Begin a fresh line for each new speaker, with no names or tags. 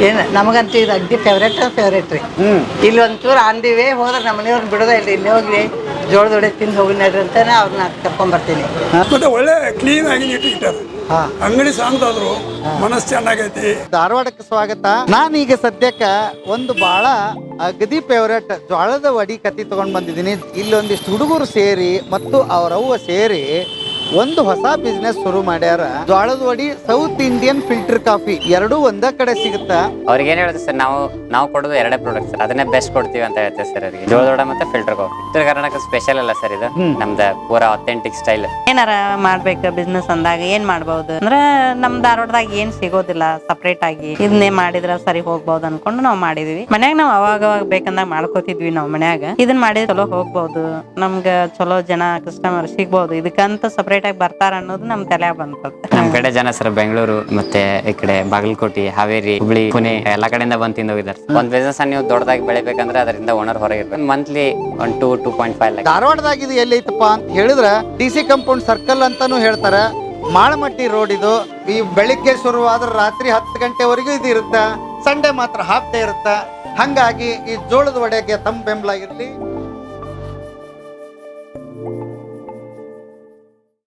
ಏನು ನಮಗಂತೂ ಇದು ಅಗ್ದಿ ಫೇವ್ರೇಟ್ ರೀ. ಇಲ್ಲಿ ಒಂಚೂರು ಅಂದಿವೆ ಹೋದ್ರೆ ನಮ್ಮ ಮನೆಯವ್ರನ್ನ ಬಿಡೋದೇ ಇಲ್ಲ. ಇಲ್ಲಿ ಹೋಗಿ ಜೋಳದ ವಡೆ ತಿಂದು ಹೋಗಿ ನಡ್ರಿ ಅಂತಾನೆ ಅವ್ರನ್ನ ಕರ್ಕೊಂಡ್ಬರ್ತೀನಿ.
ಮತ್ತೆ ಒಳ್ಳೆ ಕ್ಲೀನ್ ಆಗಿ ಇಟ್ಟಿರ್ತಾರೆ. ಅಂಗಡಿ ಸಾಂಗ್ದಾದ್ರು ಮನಸ್ಸು ಚೆನ್ನಾಗೈತಿ.
ಧಾರವಾಡಕ್ಕೆ ಸ್ವಾಗತ. ನಾನೀಗ ಸದ್ಯಕ್ಕ ಒಂದು ಬಹಳ ಅಗದಿ ಫೇವ್ರೇಟ್ ಜೋಳದ ವಡಿ ಕತ್ತಿ ತಗೊಂಡ್ ಬಂದಿದ್ದೀನಿ. ಇಲ್ಲಿ ಒಂದಿಷ್ಟು ಹುಡುಗರು ಸೇರಿ ಮತ್ತು ಅವರವ್ವ ಸೇರಿ ಒಂದು ಹೊಸ ಬಿಸ್ನೆಸ್ ಶುರು ಮಾಡ್ಯಾರ. ಜೋಳದ ವಡಿ ಸೌತ್ ಇಂಡಿಯನ್ ಫಿಲ್ಟರ್ ಕಾಫಿ ಎರಡೂ ಒಂದ ಕಡೆ ಸಿಗುತ್ತಾ.
ಅವ್ರಿಗೆ ಏನ್ ಹೇಳ್ತೀವಿ ಸರ್, ನಾವು ಕೊಡೋದು ಎರಡೇ ಪ್ರಾಡಕ್ಟ್ ಸರ್, ಅದನ್ನೇ ಬೆಸ್ಟ್ ಕೊಡ್ತೀವಿ ಅಂತ ಹೇಳ್ತೇವೆ ಸರ್ ಅವರಿಗೆ. ಜೋಳದ ವಡೆ ಮತ್ತೆ ಫಿಲ್ಟರ್ ಕಾಫಿ. ಉತ್ತರ ಕರ್ನಾಟಕ ಸ್ಪೆಷಲ್ ಅಲ್ಲ ಸರ್ ಇದು, ನಮ್ದು ಪೂರಾ ಅಥೆಂಟಿಕ್ ಸ್ಟೈಲ್.
ಏನಾರ ಮಾಡ್ಬೇಕು ಬಿಸ್ನೆಸ್ ಅಂದಾಗ ಏನ್ ಮಾಡ್ಬಹುದು ಅಂದ್ರೆ ನಮ್ ಧಾರವಾಡದಾಗ ಏನ್ ಸಿಗೋದಿಲ್ಲ ಸಪರೇಟ್ ಆಗಿ, ಇದನ್ನೇ ಮಾಡಿದ್ರ ಸರಿ ಹೋಗ್ಬಹುದು ಅನ್ಕೊಂಡು ನಾವ್ ಮಾಡಿದ್ವಿ. ಮನ್ಯಾಗ ನಾವ್ ಅವಾಗ ಬೇಕಂದಾಗ ಮಾಡ್ಕೋತಿದ್ವಿ. ನಾವ್ ಮನ್ಯಾಗ ಇದನ್ ಮಾಡಿದ್ರೆ ಚಲೋ ಹೋಗ್ಬಹುದು, ನಮ್ಗ ಚಲೋ ಜನ ಕಸ್ಟಮರ್ ಸಿಗ್ಬಹುದು, ಇದಕ್ಕಂತ ಸಪರೇಟ್ ಆಗಿ ಬರ್ತಾರ ಅನ್ನೋದು ನಮ್ ತಲೆ ಬಂತ.
ನಮ್ ಕಡೆ ಜನ ಸರ್ ಬೆಂಗಳೂರು ಮತ್ತೆ ಈ ಕಡೆ ಬಾಗಲಕೋಟೆ, ಹಾವೇರಿ, ಹುಬ್ಳಿ, ಪುಣೆ ಎಲ್ಲಾ ಕಡೆಯಿಂದ ಬಂದು ತಿಂದು ಹೋಗಿದ್ದಾರೆ. ಒಂದ್ ಬಿಸ್ನೆಸ್ ನೀವು ದೊಡ್ಡದಾಗಿ ಬೆಳಿಬೇಕಂದ್ರೆ ಅದರಿಂದ ಓನರ್ ಹೊರಗೆ ಇರ್ಬೇಕು. ಮಂತ್ಲಿ 2.5 ಲಕ್ಷ.
ಧಾರವಾಡದಾಗ ಇದು ಎಲ್ಲೈತಪ್ಪ ಅಂತ ಹೇಳಿದ್ರ DC ಕಾಂಪೌಂಡ್ ಸರ್ಕಲ್ ಅಂತಾನು ಹೇಳ್ತಾರ. ಮಾಳಮಟ್ಟಿ ರೋಡ್ ಇದು. ಈ ಬೆಳಿಗ್ಗೆ ಶುರುವಾದ್ರೆ ರಾತ್ರಿ 10 ಗಂಟೆವರೆಗೂ ಇದು ಇರುತ್ತ. ಸಂಡೇ ಮಾತ್ರ ಹಾಫ್ ಡೇ ಇರುತ್ತ. ಹಂಗಾಗಿ ಈ ಜೋಳದ ವಡೆಗೆ ತಮ್ಮ ಬೆಂಬಲ ಇರಲಿ.